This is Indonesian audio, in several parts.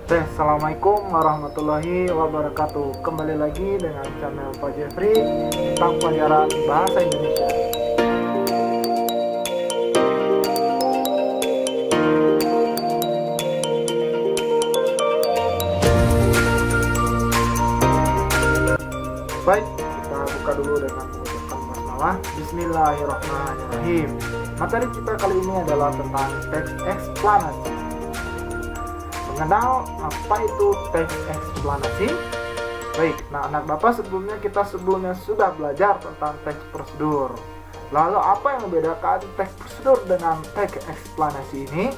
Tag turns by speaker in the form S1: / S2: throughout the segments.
S1: Assalamualaikum warahmatullahi wabarakatuh. Kembali lagi dengan channel Pak Jeffrey tentang pelajaran bahasa Indonesia. Baik, kita buka dulu dengan mengucapkan basmalah. Bismillahirrahmanirrahim. Materi kita kali ini adalah tentang teks eksplanasi. Mengenal apa itu teks eksplanasi? Baik, nah anak bapak kita sebelumnya sudah belajar tentang teks prosedur. Lalu apa yang membedakan teks prosedur dengan teks eksplanasi ini?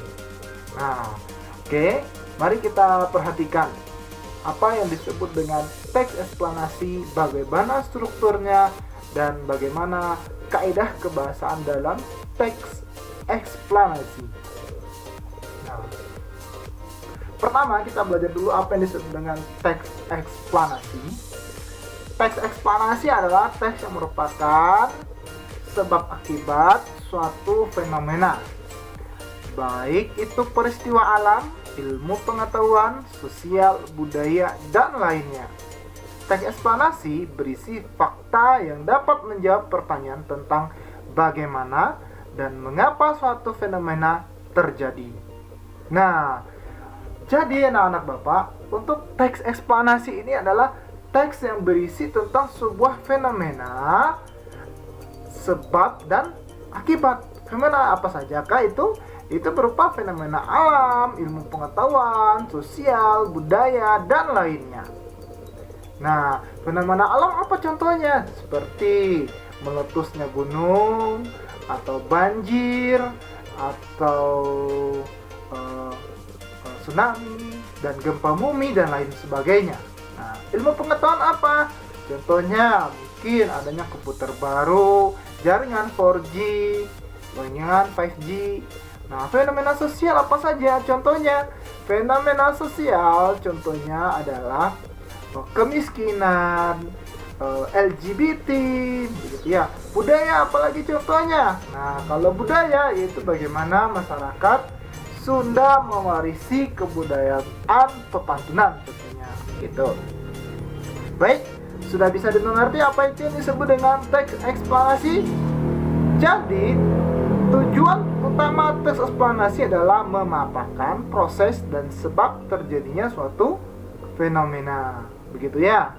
S1: Nah, oke, mari kita perhatikan apa yang disebut dengan teks eksplanasi, bagaimana strukturnya, dan bagaimana kaidah kebahasaan dalam teks eksplanasi. Nah, pertama kita belajar dulu apa yang disebut dengan teks eksplanasi. Teks eksplanasi adalah teks yang merupakan sebab akibat suatu fenomena, baik itu peristiwa alam, ilmu pengetahuan, sosial, budaya, dan lainnya. Teks eksplanasi berisi fakta yang dapat menjawab pertanyaan tentang bagaimana dan mengapa suatu fenomena terjadi. Nah, jadi anak-anak bapak, untuk teks eksplanasi ini adalah teks yang berisi tentang sebuah fenomena, sebab dan akibat. Fenomena apa sajakah itu? Itu berupa fenomena alam, ilmu pengetahuan, sosial, budaya, dan lainnya. Nah, fenomena alam apa contohnya? Seperti meletusnya gunung, atau banjir, atau tsunami, dan gempa bumi, dan lain sebagainya. Nah, ilmu pengetahuan apa? Contohnya mungkin adanya komputer baru, jaringan 4G, jaringan 5G. Nah, fenomena sosial apa saja? Contohnya, fenomena sosial contohnya adalah kemiskinan, LGBT, begitu ya. Budaya apalagi contohnya? Nah, kalau budaya yaitu bagaimana masyarakat Sunda mewarisi kebudayaan pepantunan contohnya, gitu. Baik, sudah bisa dimengerti apa itu yang disebut dengan teks eksplanasi? Jadi, tujuan utama teks eksplanasi adalah memaparkan proses dan sebab terjadinya suatu fenomena. Begitu ya.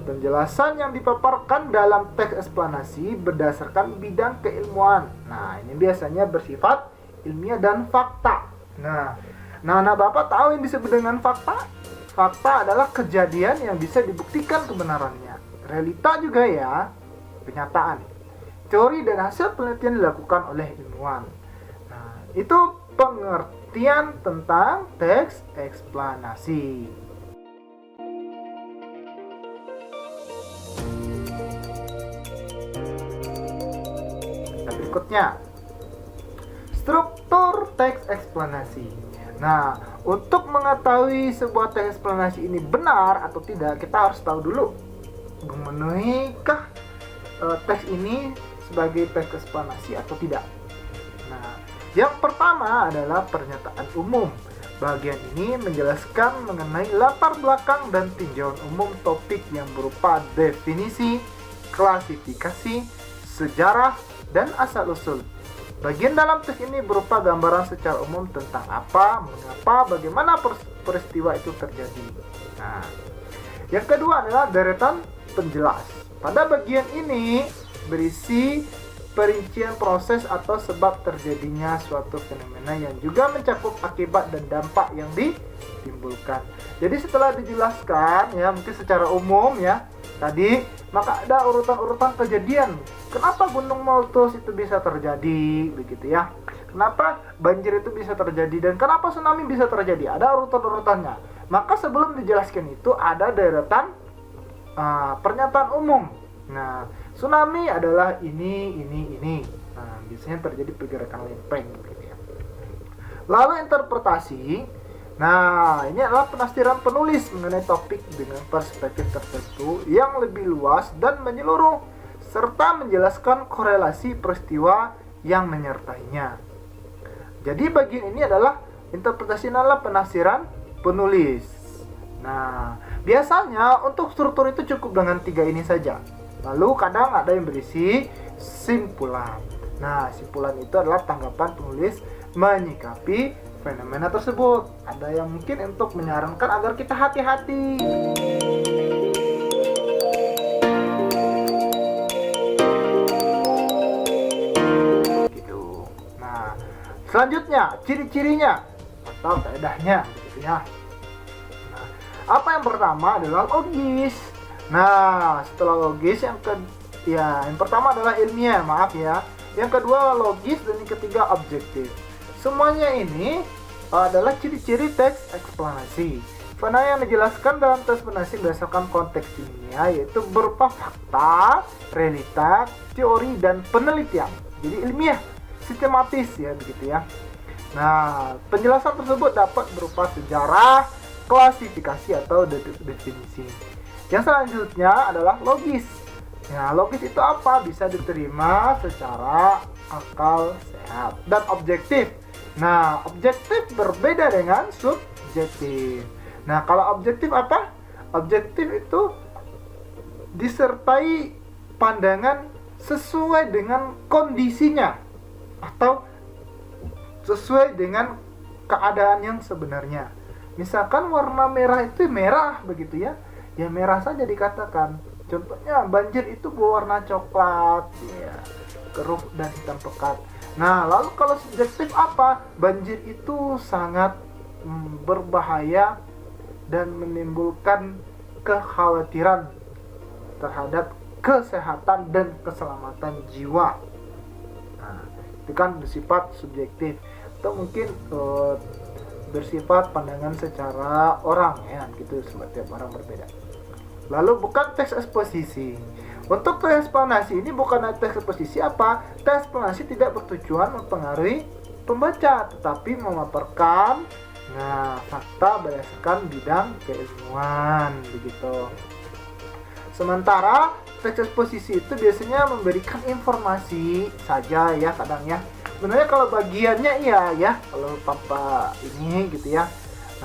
S1: Penjelasan yang dipaparkan dalam teks eksplanasi berdasarkan bidang keilmuan. Nah, ini biasanya bersifat ilmiah dan fakta. Nah, anak bapak tahu yang disebut dengan fakta? Fakta adalah kejadian yang bisa dibuktikan kebenarannya. Realita juga ya, kenyataan. Teori dan hasil penelitian dilakukan oleh ilmuwan. Nah, itu pengertian tentang teks eksplanasi. Berikutnya, struktur teks eksplanasi. Nah, untuk mengetahui sebuah teks eksplanasi ini benar atau tidak, kita harus tahu dulu memenuhikah teks ini sebagai teks eksplanasi atau tidak. Nah, yang pertama adalah pernyataan umum. Bagian ini menjelaskan mengenai latar belakang dan tinjauan umum topik yang berupa definisi, klasifikasi, sejarah, dan asal-usul. Bagian dalam teks ini berupa gambaran secara umum tentang apa, mengapa, bagaimana peristiwa itu terjadi. Nah, yang kedua adalah deretan penjelas. Pada bagian ini berisi perincian proses atau sebab terjadinya suatu fenomena yang juga mencakup akibat dan dampak yang ditimbulkan. Jadi setelah dijelaskan ya, mungkin secara umum ya tadi, maka ada urutan-urutan kejadian. Kenapa gunung meletus itu bisa terjadi, begitu ya? Kenapa banjir itu bisa terjadi dan kenapa tsunami bisa terjadi? Ada urutan-urutannya. Maka sebelum dijelaskan itu ada deretan pernyataan umum. Nah, tsunami adalah ini. Nah, biasanya terjadi pergerakan lempeng, gitu ya. Lalu interpretasi. Nah, ini adalah penafsiran penulis mengenai topik dengan perspektif tertentu yang lebih luas dan menyeluruh, serta menjelaskan korelasi peristiwa yang menyertainya. Jadi bagian ini adalah interpretasi adalah penafsiran penulis. Nah, biasanya untuk struktur itu cukup dengan 3 ini saja. Lalu kadang ada yang berisi simpulan. Nah, simpulan itu adalah tanggapan penulis menyikapi fenomena tersebut. Ada yang mungkin untuk menyarankan agar kita hati-hati. Gitu. Nah, selanjutnya ciri-cirinya atau kaedahnya, gitu ya. Nah, apa yang pertama adalah logis. Nah, setelah logis yang pertama adalah ilmiah, maaf ya. Yang kedua logis dan yang ketiga objektif. Semuanya ini adalah ciri-ciri teks eksplanasi. Fenomena yang dijelaskan dalam teks eksplanasi berdasarkan konteks ilmiah yaitu berupa fakta, realita, teori dan penelitian. Jadi ilmiah, sistematis ya begitu ya. Nah, penjelasan tersebut dapat berupa sejarah, klasifikasi atau definisi. Yang selanjutnya adalah logis. Nah, logis itu apa? Bisa diterima secara akal sehat dan objektif. Nah, objektif berbeda dengan subjektif. Nah, kalau objektif apa? Objektif itu disertai pandangan sesuai dengan kondisinya atau sesuai dengan keadaan yang sebenarnya. Misalkan warna merah itu merah begitu ya. Ya merah saja dikatakan. Contohnya banjir itu berwarna coklat, ya, keruh dan hitam pekat. Nah, lalu kalau subjektif apa? Banjir itu sangat berbahaya dan menimbulkan kekhawatiran terhadap kesehatan dan keselamatan jiwa. Nah, itu kan bersifat subjektif atau mungkin bersifat pandangan secara orang ya, gitu, setiap orang berbeda. Lalu bukan teks eksposisi. Untuk teks eksplanasi ini bukan teks eksposisi apa? Teks eksplanasi tidak bertujuan mempengaruhi pembaca, tetapi memaparkan fakta berdasarkan bidang keilmuan begitu. Sementara teks eksposisi itu biasanya memberikan informasi saja ya kadang ya. Sebenarnya kalau bagiannya iya ya, kalau tanpa ini gitu ya.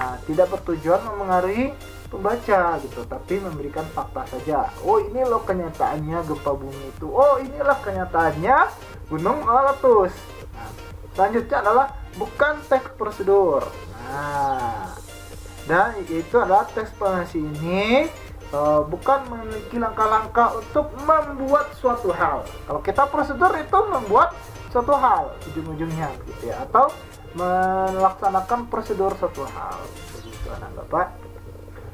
S1: Nah, tidak bertujuan mempengaruhi pembaca gitu, tapi memberikan fakta saja. Oh, ini loh kenyataannya gempa bumi itu. Oh, inilah kenyataannya gunung meletus. Nah, selanjutnya adalah bukan teks prosedur. Nah, dan itu adalah teks eksplanasi ini bukan memiliki langkah-langkah untuk membuat suatu hal. Kalau kita prosedur itu membuat suatu hal ujung-ujungnya gitu ya, atau melaksanakan prosedur suatu hal begitu anak bapak.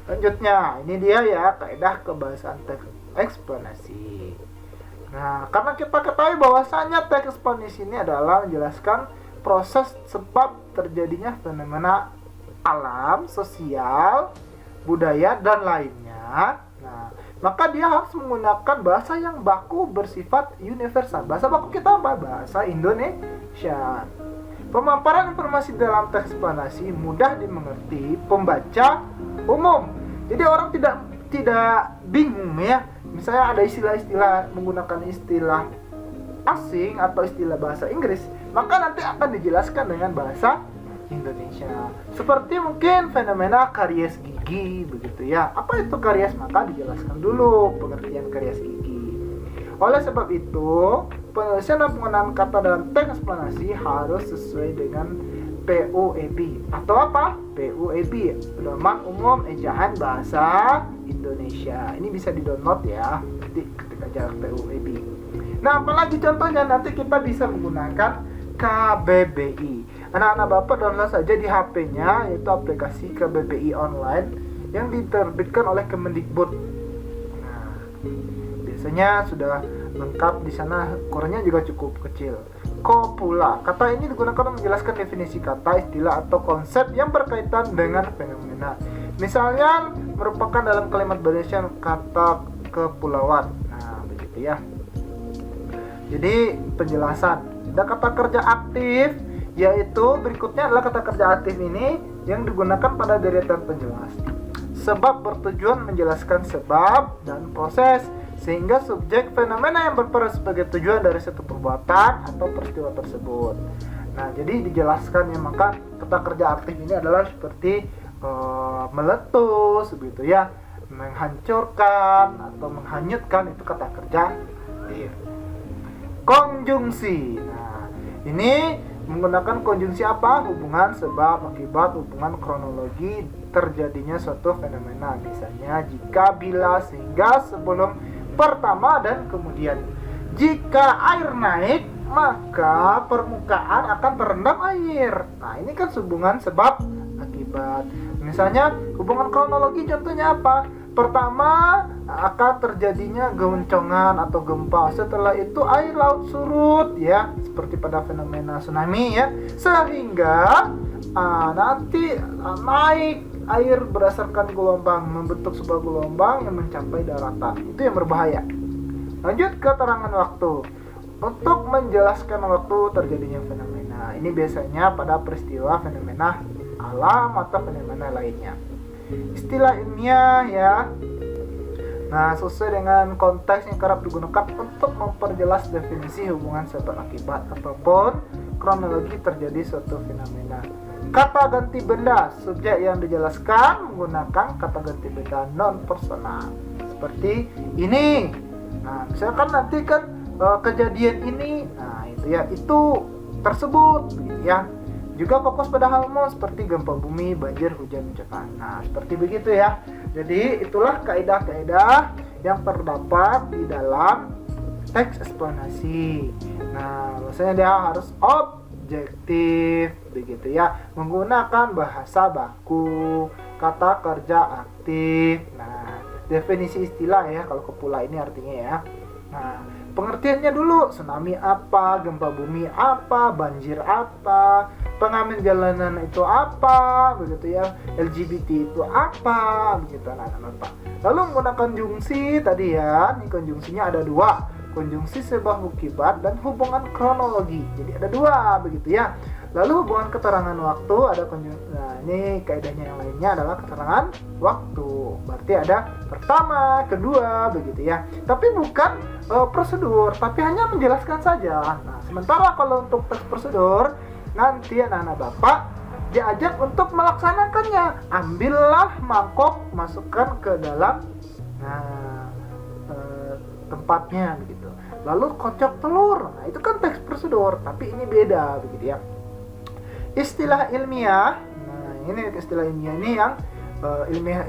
S1: Selanjutnya, ini dia ya kaidah kebahasaan teks eksplanasi. Nah, karena kita ketahui bahwasanya teks eksplanasi ini adalah menjelaskan proses sebab terjadinya fenomena alam, sosial, budaya dan lainnya. Nah, maka dia harus menggunakan bahasa yang baku bersifat universal. Bahasa baku kita apa? Bahasa Indonesia. Pemaparan informasi dalam teks eksplanasi mudah dimengerti pembaca umum. Jadi orang tidak bingung ya. Misalnya ada istilah-istilah menggunakan istilah asing atau istilah bahasa Inggris, maka nanti akan dijelaskan dengan bahasa Indonesia. Seperti mungkin fenomena karies gigi begitu ya. Apa itu karies? Maka dijelaskan dulu pengertian karies gigi. Oleh sebab itu, penulisan dan penggunaan kata dalam teks eksplanasi harus sesuai dengan PUEB atau apa? PUEB, Pedoman Umum Ejaan Bahasa Indonesia. Ini bisa di-download ya, nanti ketika jarak PUEB. Nah, apalagi contohnya nanti kita bisa menggunakan KBBI. Anak-anak Bapak download saja di HP-nya, yaitu aplikasi KBBI online yang diterbitkan oleh Kemendikbud. Nah, biasanya sudah lengkap di sana, ukurannya juga cukup kecil. Kopula, kata ini digunakan untuk menjelaskan definisi kata, istilah atau konsep yang berkaitan dengan fenomena. Misalnya merupakan dalam kalimat bahasa kata kepulauan. Nah, begitu ya. Jadi penjelasan. Ada kata kerja aktif, yaitu berikutnya adalah kata kerja aktif ini yang digunakan pada deretan penjelas. Sebab bertujuan menjelaskan sebab dan proses, sehingga subjek fenomena yang berperan sebagai tujuan dari satu perbuatan atau peristiwa tersebut. Nah, jadi dijelaskan ya, maka kata kerja aktif ini adalah seperti meletus begitu ya, menghancurkan atau menghanyutkan, itu kata kerja aktif. Konjungsi. Nah, ini menggunakan konjungsi apa? Hubungan sebab akibat, hubungan kronologi terjadinya suatu fenomena. Misalnya jika, bila, sehingga, sebelum, pertama, dan kemudian. Jika air naik, maka permukaan akan terendam air. Nah, ini kan hubungan sebab akibat. Misalnya hubungan kronologi contohnya apa? Pertama, akan terjadinya goncangan atau gempa. Setelah itu air laut surut ya, seperti pada fenomena tsunami ya. Sehingga nanti naik air berdasarkan gelombang, membentuk sebuah gelombang yang mencapai daratan. Itu yang berbahaya. Lanjut keterangan waktu. Untuk menjelaskan waktu terjadinya fenomena. Ini biasanya pada peristiwa fenomena alam atau fenomena lainnya. Istilah ilmiah ya. Nah, sesuai dengan konteks yang kerap digunakan untuk memperjelas definisi hubungan sebab akibat ataupun kronologi terjadi suatu fenomena. Kata ganti benda, subjek yang dijelaskan menggunakan kata ganti benda non personal. Seperti ini. Nah, misalkan nanti kan kejadian ini, nah itu ya, itu tersebut begitu ya. Juga fokus pada hal umum seperti gempa bumi, banjir, hujan, bencana. Nah, seperti begitu ya. Jadi itulah kaidah-kaidah yang terdapat di dalam teks eksplanasi. Nah, maksudnya dia harus objektif begitu ya, menggunakan bahasa baku, kata kerja aktif. Nah, definisi istilah ya kalau kepula ini artinya ya. Nah, pengertiannya dulu, tsunami apa, gempa bumi apa, banjir apa, pengamen jalanan itu apa, begitu ya, LGBT itu apa, begitu anak-anak. Lalu menggunakan konjungsi tadi ya, ini konjungsinya ada dua, konjungsi sebab akibat dan hubungan kronologi. Jadi ada dua begitu ya. Lalu hubungan keterangan waktu ada nah ini kaidahnya yang lainnya adalah keterangan waktu. Berarti ada pertama, kedua begitu ya. Tapi bukan prosedur, tapi hanya menjelaskan saja. Nah, sementara kalau untuk teks prosedur nanti anak-anak Bapak diajak untuk melaksanakannya. Ambillah mangkok, masukkan ke dalam tempatnya begitu. Lalu kocok telur. Nah, itu kan teks prosedur, tapi ini beda begitu ya. Istilah ilmiah. Nah, ini istilah ilmiah ini yang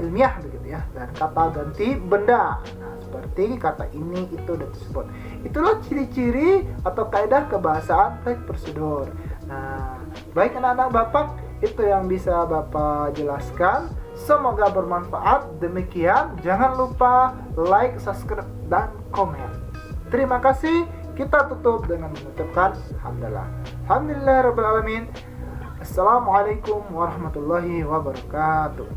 S1: ilmiah begitu ya. Dan kata ganti benda. Nah, seperti kata ini, itu, dan tersebut. Itulah ciri-ciri atau kaidah kebahasaan teks prosedur. Nah, baik anak-anak Bapak, itu yang bisa Bapak jelaskan. Semoga bermanfaat. Demikian, jangan lupa like, subscribe, dan komen. Terima kasih. Kita tutup dengan mengucapkan hamdalah. Alhamdulillah rabbil alamin. Assalamualaikum warahmatullahi wabarakatuh.